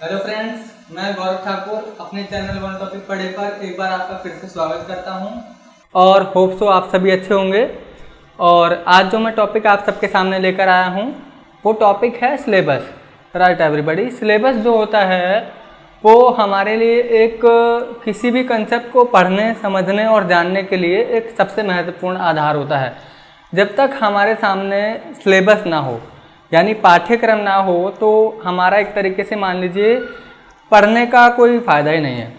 Hello friends, मैं गौरव ठाकुर अपने channel one topic पढ़े पर एक बार आपका फिर से स्वागत करता हूं और होप सो आप सभी अच्छे होंगे। और आज जो मैं टॉपिक आप सबके सामने लेकर आया हूं वो टॉपिक है सिलेबस। राइट एवरीबॉडी, सिलेबस जो होता है वो हमारे लिए एक किसी भी कंसेप्ट को पढ़ने, समझने और जानने के लिए एक सबसे महत्वपूर्ण आधार होता है। जब तक हमारे सामने सिलेबस ना हो यानी पाठ्यक्रम ना हो तो हमारा एक तरीके से मान लीजिए पढ़ने का कोई फ़ायदा ही नहीं है।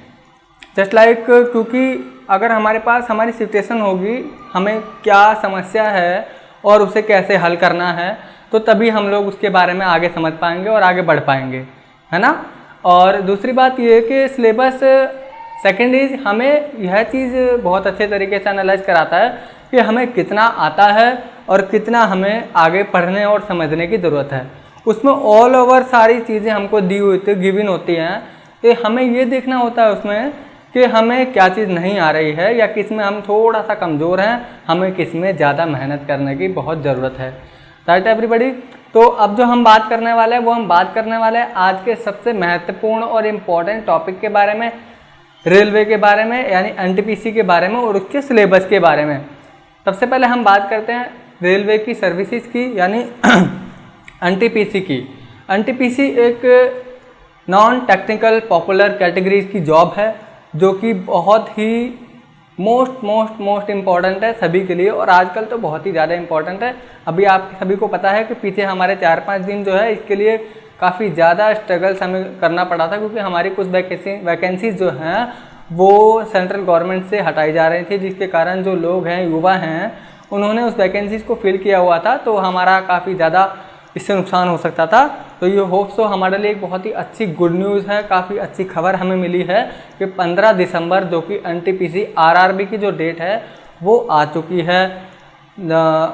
जस्ट लाइक क्योंकि अगर हमारे पास हमारी सिचुएशन होगी, हमें क्या समस्या है और उसे कैसे हल करना है, तो तभी हम लोग उसके बारे में आगे समझ पाएंगे और आगे बढ़ पाएंगे, है ना। और दूसरी बात ये कि सिलेबस सेकेंड इज हमें यह चीज़ बहुत अच्छे तरीके से एनालाइज कराता है कि हमें कितना आता है और कितना हमें आगे पढ़ने और समझने की ज़रूरत है। उसमें ऑल ओवर सारी चीज़ें हमको दी हुई थी, गिवन होती हैं, कि हमें ये देखना होता है उसमें कि हमें क्या चीज़ नहीं आ रही है या किस में हम थोड़ा सा कमज़ोर हैं, हमें किस में ज़्यादा मेहनत करने की बहुत ज़रूरत है। राइट एवरीबॉडी, तो अब जो हम बात करने वाले हैं वो हम बात करने वाले हैं आज के सबसे महत्वपूर्ण और इम्पॉर्टेंट टॉपिक के बारे में, रेलवे के बारे में यानी एनटीपीसी के बारे में और उसके सिलेबस के बारे में। सबसे पहले हम बात करते हैं रेलवे की सर्विसेज की यानी एनटीपीसी की। एनटीपीसी एक नॉन टेक्निकल पॉपुलर कैटेगरी की जॉब है जो कि बहुत ही मोस्ट इम्पॉर्टेंट है सभी के लिए, और आजकल तो बहुत ही ज़्यादा इम्पॉर्टेंट है। अभी आप सभी को पता है कि पीछे हमारे 4-5 दिन जो है इसके लिए काफ़ी ज़्यादा स्ट्रगल्स हमें करना पड़ा था, क्योंकि हमारी कुछ वैकेंसीज जो हैं वो सेंट्रल गवर्नमेंट से हटाई जा रही थी, जिसके कारण जो लोग हैं, युवा हैं, उन्होंने उस वैकेंसीज को फिल किया हुआ था, तो हमारा काफ़ी ज़्यादा इससे नुकसान हो सकता था। तो ये होप सो हमारे लिए एक बहुत ही अच्छी गुड न्यूज़ है, काफ़ी अच्छी खबर हमें मिली है कि 15 दिसंबर जो कि एनटीपीसी आरआरबी की जो डेट है वो आ चुकी है।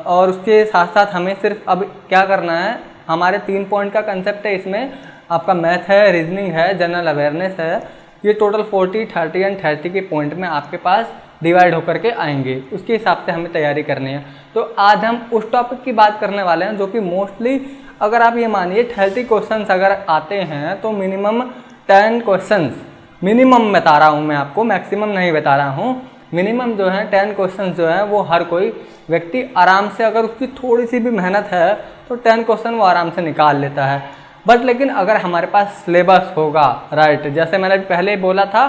और उसके साथ साथ हमें सिर्फ अब क्या करना है, हमारे 3 पॉइंट का कंसेप्ट है। इसमें आपका मैथ है, रीजनिंग है, जनरल अवेयरनेस है। ये टोटल 40, 30 एंड 30 के पॉइंट में आपके पास डिवाइड होकर के आएंगे, उसके हिसाब से हमें तैयारी करनी है। तो आज हम उस टॉपिक की बात करने वाले हैं जो कि मोस्टली, अगर आप ये मानिए 30 क्वेश्चंस अगर आते हैं तो मिनिमम 10 क्वेश्चंस, मिनिमम बता रहा हूँ मैं आपको, मैक्सिमम नहीं बता रहा हूँ, मिनिमम जो है 10 क्वेश्चंस जो है वो हर कोई व्यक्ति आराम से, अगर उसकी थोड़ी सी भी मेहनत है तो 10 क्वेश्चन वो आराम से निकाल लेता है। बट लेकिन अगर हमारे पास सिलेबस होगा, राइट, जैसे मैंने पहले बोला था,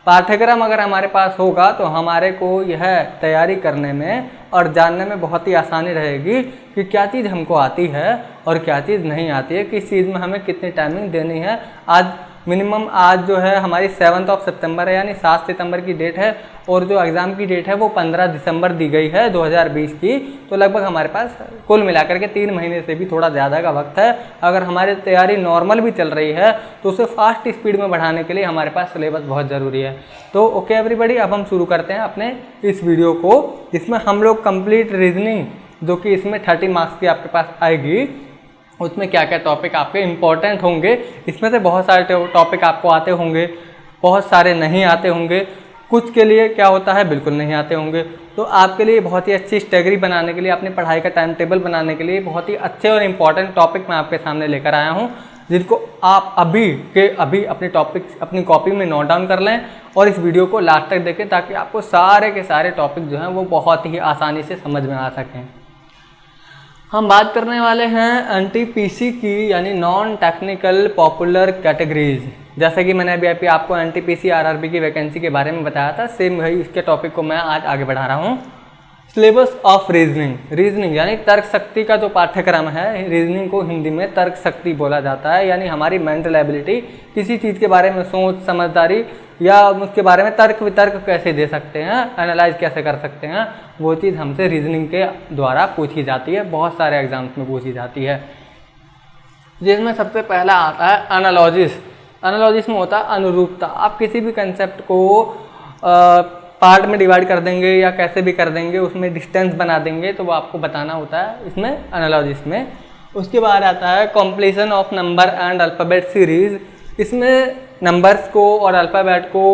पाठ्यक्रम अगर हमारे पास होगा तो हमारे को यह तैयारी करने में और जानने में बहुत ही आसानी रहेगी कि क्या चीज़ हमको आती है और क्या चीज़ नहीं आती है, किस चीज़ में हमें कितनी टाइमिंग देनी है। आज मिनिमम आज जो है हमारी 7 सितंबर है, यानी 7 सितंबर की डेट है, और जो एग्ज़ाम की डेट है वो 15 दिसंबर दी गई है 2020 की। तो लगभग हमारे पास कुल मिलाकर के 3 महीने से भी थोड़ा ज़्यादा का वक्त है। अगर हमारी तैयारी नॉर्मल भी चल रही है तो उसे फास्ट स्पीड में बढ़ाने के लिए हमारे पास सिलेबस बहुत ज़रूरी है। तो ओके एवरीबॉडी, अब हम शुरू करते हैं अपने इस वीडियो को, जिसमें हम लोग कंप्लीट रीजनिंग जो कि इसमें 30 मार्क्स की आपके पास आएगी, उसमें क्या क्या टॉपिक आपके इम्पॉर्टेंट होंगे। इसमें से बहुत सारे टॉपिक आपको आते होंगे, बहुत सारे नहीं आते होंगे, कुछ के लिए क्या होता है बिल्कुल नहीं आते होंगे। तो आपके लिए बहुत ही अच्छी स्ट्रेटजी बनाने के लिए, अपनी पढ़ाई का टाइम टेबल बनाने के लिए बहुत ही अच्छे और इम्पॉर्टेंट टॉपिक मैं आपके सामने लेकर आया हूँ, जिनको आप अभी के अभी अपने टॉपिक अपनी कॉपी में नोट डाउन कर लें और इस वीडियो को लास्ट तक देखें, ताकि आपको सारे के सारे टॉपिक जो हैं वो बहुत ही आसानी से समझ में आ सकें। हम बात करने वाले हैं एनटीपीसी की, यानी नॉन टेक्निकल पॉपुलर कैटेगरीज। जैसे कि मैंने अभी आपको एनटीपीसी आरआरबी की वैकेंसी के बारे में बताया था, सेम वही इसके टॉपिक को मैं आज आगे बढ़ा रहा हूँ। सिलेबस ऑफ रीजनिंग, रीजनिंग यानी तर्क शक्ति का जो पाठ्यक्रम है, रीजनिंग को हिंदी में तर्क शक्ति बोला जाता है, यानी हमारी मेंटल एबिलिटी, किसी चीज़ के बारे में सोच समझदारी या उसके बारे में तर्क वितर्क कैसे दे सकते हैं, एनालाइज कैसे कर सकते हैं, वो चीज़ हमसे रीजनिंग के द्वारा पूछी जाती है, बहुत सारे एग्जाम्स में पूछी जाती है। जिसमें सबसे पहला आता है एनालॉजिस। एनालॉजिस में होता है अनुरूपता। आप किसी भी कंसेप्ट को पार्ट में डिवाइड कर देंगे या कैसे भी कर देंगे, उसमें डिस्टेंस बना देंगे, तो वो आपको बताना होता है इसमें एनालॉजिस में। उसके बाद आता है completion of number and alphabet series. इसमें नंबर्स को और अल्फ़ाबेट को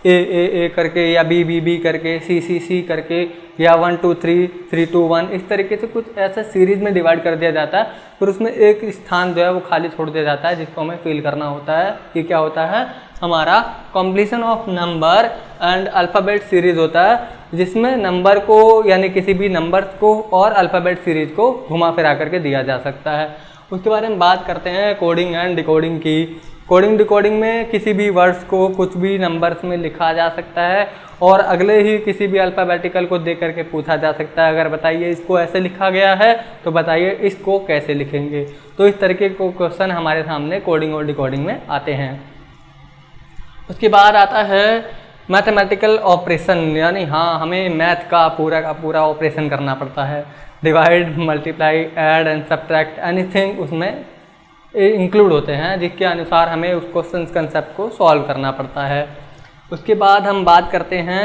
ए करके या बी करके, सी करके, या 1 2 3 3 2 1, इस तरीके से कुछ ऐसा सीरीज में डिवाइड कर दिया जाता है। फिर उसमें एक स्थान जो है वो खाली छोड़ दिया जाता है जिसको हमें फिल करना होता है। ये क्या होता है? हमारा completion of number and alphabet series होता है, जिसमें नंबर को यानी किसी भी नंबर को और अल्फ़ाबेट सीरीज को घुमा फिरा करके दिया जा सकता है। उसके बारे में बात करते हैं कोडिंग एंड डिकोडिंग की। कोडिंग डिकोडिंग में किसी भी वर्ड्स को कुछ भी नंबर्स में लिखा जा सकता है और अगले ही किसी भी अल्फ़ाबेटिकल को देख करके पूछा जा सकता है, अगर बताइए इसको ऐसे लिखा गया है तो बताइए इसको कैसे लिखेंगे। तो इस तरीके के क्वेश्चन हमारे सामने कोडिंग और डिकोडिंग में आते हैं। उसके बाद आता है मैथमेटिकल ऑपरेशन, यानी हमें मैथ का पूरा ऑपरेशन करना पड़ता है। Divide, multiply, add and subtract, anything उसमें इंक्लूड होते हैं, जिसके अनुसार हमें उस क्वेश्चन कंसेप्ट को सॉल्व करना पड़ता है। उसके बाद हम बात करते हैं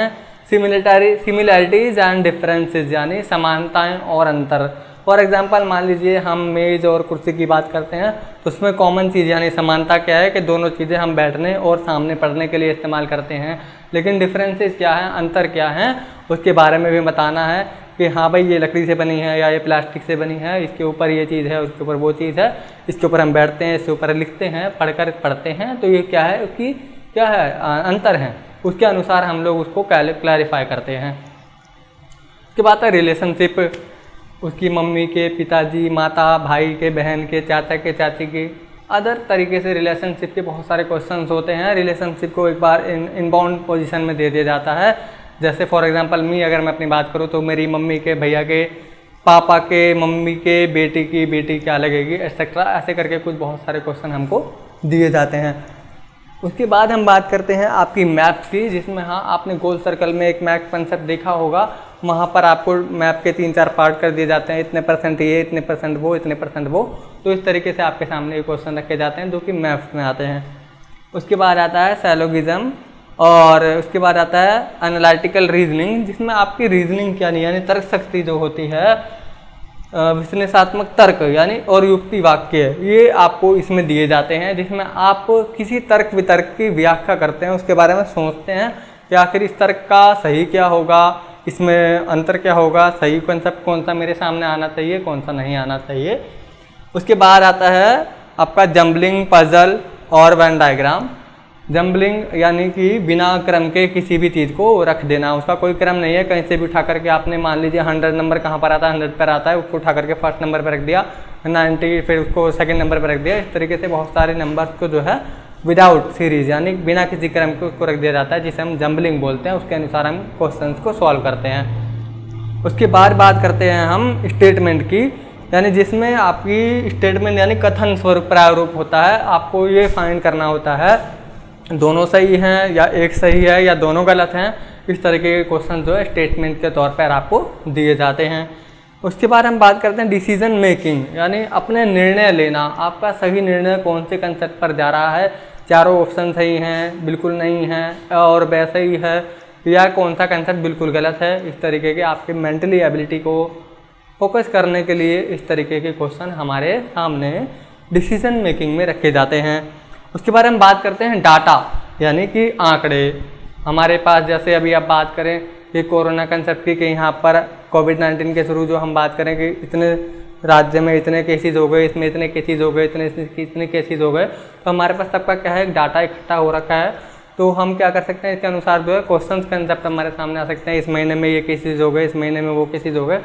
सिमिलैरिटीज़ एंड डिफरेंसेस, यानी समानताएं और अंतर। फॉर एग्जांपल मान लीजिए हम मेज़ और कुर्सी की बात करते हैं, तो उसमें कॉमन चीज़ यानी समानता क्या है कि दोनों चीज़ें हम बैठने और सामने पढ़ने के लिए इस्तेमाल करते हैं। लेकिन डिफरेंसेस क्या है, अंतर क्या है, उसके बारे में भी बताना है कि हाँ भाई ये लकड़ी से बनी है या ये प्लास्टिक से बनी है, इसके ऊपर ये चीज़ है, उसके ऊपर वो चीज़ है, इसके ऊपर हम बैठते हैं, इसके ऊपर लिखते हैं, पढ़ते हैं, तो ये क्या है, उसकी क्या है, अंतर है। उसके अनुसार हम लोग उसको क्लैरिफाई करते हैं। उसके बाद है रिलेशनशिप, उसकी मम्मी के, पिताजी, माता, भाई के, बहन के, चाचा के, चाची के, अदर तरीके से रिलेशनशिप के बहुत सारे क्वेश्चंस होते हैं। रिलेशनशिप को एक बार इनबाउंड पोजीशन में दे दिया जाता है। जैसे फॉर एग्जांपल अगर मैं अपनी बात करूँ तो मेरी मम्मी के भैया के, पापा के मम्मी के बेटी की बेटी क्या लगेगी, एक्सेट्रा, ऐसे करके कुछ बहुत सारे क्वेश्चन हमको दिए जाते हैं। उसके बाद हम बात करते हैं आपकी मैथ्स की, जिसमें आपने गोल सर्कल में एक मैथ कंसेप्ट देखा होगा। वहाँ पर आपको मैप के 3-4 पार्ट कर दिए जाते हैं, इतने % ये, इतने % वो, इतने % वो। तो इस तरीके से आपके सामने क्वेश्चन रखे जाते हैं जो कि मैथ्स में आते हैं। उसके बाद आता है सैलोगिज्म, और उसके बाद आता है एनालिटिकल रीजनिंग, जिसमें आपकी रीजनिंग क्या नहीं, यानी तर्क शक्ति जो होती है, विश्लेषणात्मक तर्क यानी और युक्ति वाक्य, ये आपको इसमें दिए जाते हैं, जिसमें आप किसी तर्क वितर्क की व्याख्या करते हैं, उसके बारे में सोचते हैं कि आखिर इस तर्क का सही क्या होगा, इसमें अंतर क्या होगा, सही कंसेप्ट कौन सा मेरे सामने आना चाहिए, कौन सा नहीं आना चाहिए। उसके बाद आता है आपका जम्बलिंग, पजल और वेन डायग्राम। जम्बलिंग यानी कि बिना क्रम के किसी भी चीज़ को रख देना, उसका कोई क्रम नहीं है, कहीं से भी उठा करके आपने मान लीजिए 100 नंबर कहाँ पर आता है, 100 पर आता है, उसको उठा करके फर्स्ट नंबर पर रख दिया, 90 फिर उसको सेकंड नंबर पर रख दिया। इस तरीके से बहुत सारे नंबर्स को जो है विदाउट सीरीज यानी बिना किसी क्रम के उसको रख दिया जाता है, जिसे हम जम्बलिंग बोलते हैं। उसके अनुसार हम क्वेश्चंस को सॉल्व करते हैं। उसके बाद बात करते हैं हम स्टेटमेंट की, यानी जिसमें आपकी स्टेटमेंट यानी कथन स्वरूप प्रारूप होता है। आपको ये फाइंड करना होता है दोनों सही हैं या एक सही है या दोनों गलत हैं। इस तरीके के क्वेश्चन जो है स्टेटमेंट के तौर पर आपको दिए जाते हैं। उसके बाद हम बात करते हैं डिसीजन मेकिंग, यानी अपने निर्णय लेना। आपका सही निर्णय कौन से कंसेप्ट पर जा रहा है, चारों ऑप्शन सही हैं, बिल्कुल नहीं हैं और वैसे ही है, या कौन सा कंसेप्ट बिल्कुल गलत है। इस तरीके के आपके मेंटली एबिलिटी को फोकस करने के लिए इस तरीके के क्वेश्चन हमारे सामने डिसीजन मेकिंग में रखे जाते हैं। उसके बारे में बात करते हैं डाटा, यानी कि आंकड़े। हमारे पास जैसे अभी आप बात करें कि कोरोना कंसेप्ट की, कि यहाँ पर कोविड-19 के थ्रू जो हम बात करें कि इतने राज्य में इतने केसेस हो गए, इसमें इतने केसेस हो गए, इतने केसेस हो गए, तो हमारे पास सबका क्या है, डाटा इकट्ठा हो रखा है। तो हम क्या कर सकते हैं, इसके अनुसार जो है क्वेश्चन कंसेप्ट हमारे सामने आ सकते हैं। इस महीने में ये केसेस हो गए, इस महीने में वो केसेस हो गए,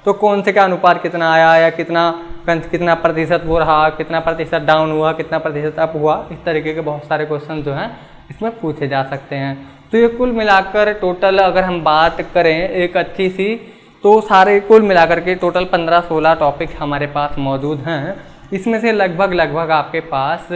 तो कौन से क्या अनुपात कितना आया या कितना प्रतिशत वो रहा, कितना प्रतिशत डाउन हुआ, कितना प्रतिशत अप हुआ। इस तरीके के बहुत सारे क्वेश्चन जो हैं इसमें पूछे जा सकते हैं। तो ये कुल मिलाकर टोटल अगर हम बात करें एक अच्छी सी, तो सारे कुल मिलाकर के टोटल 15-16 टॉपिक हमारे पास मौजूद हैं। इसमें से लगभग आपके पास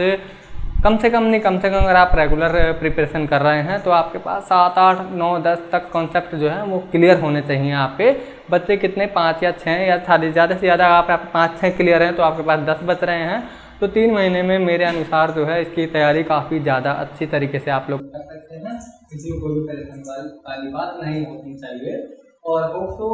कम से कम अगर आप रेगुलर प्रिपरेशन कर रहे हैं तो आपके पास 7, 8, 9, 10 तक कॉन्सेप्ट जो है वो क्लियर होने चाहिए। आपके बच्चे कितने 5 या 6 या ज़्यादा से ज़्यादा आप 5-6 क्लियर हैं तो आपके पास 10 बच रहे हैं। तो 3 महीने में मेरे अनुसार जो है इसकी तैयारी काफ़ी ज़्यादा अच्छी तरीके से आप लोग कर सकते हैं। किसी को कोई परेशानी वाली बात नहीं होनी चाहिए। और दोस्तों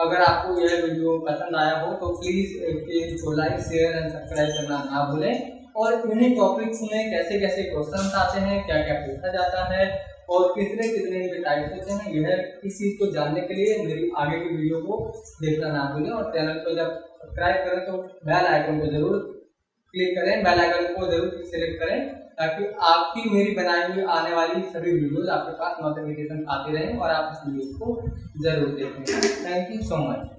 अगर आपको यह वीडियो पसंद आया हो तो प्लीज़ इसको लाइक, शेयर एंड सब्सक्राइब करना ना भूलें। और इन्हीं टॉपिक्स में कैसे कैसे क्वेश्चन आते हैं, क्या क्या पूछा जाता है, और कितने कितने इनके टाइप्स होते हैं, यह इस चीज़ को जानने के लिए मेरी आगे की वीडियो को देखना ना भूलें। और चैनल को जब सब्सक्राइब करें तो बेल आइकन को जरूर क्लिक करें, बेल आइकन को जरूर सेलेक्ट करें, ताकि आपकी मेरी बनाई हुई आने वाली सभी वीडियोस आपके पास नोटिफिकेशन आते रहें और आप इस वीडियो को जरूर देखें। Thank you so much.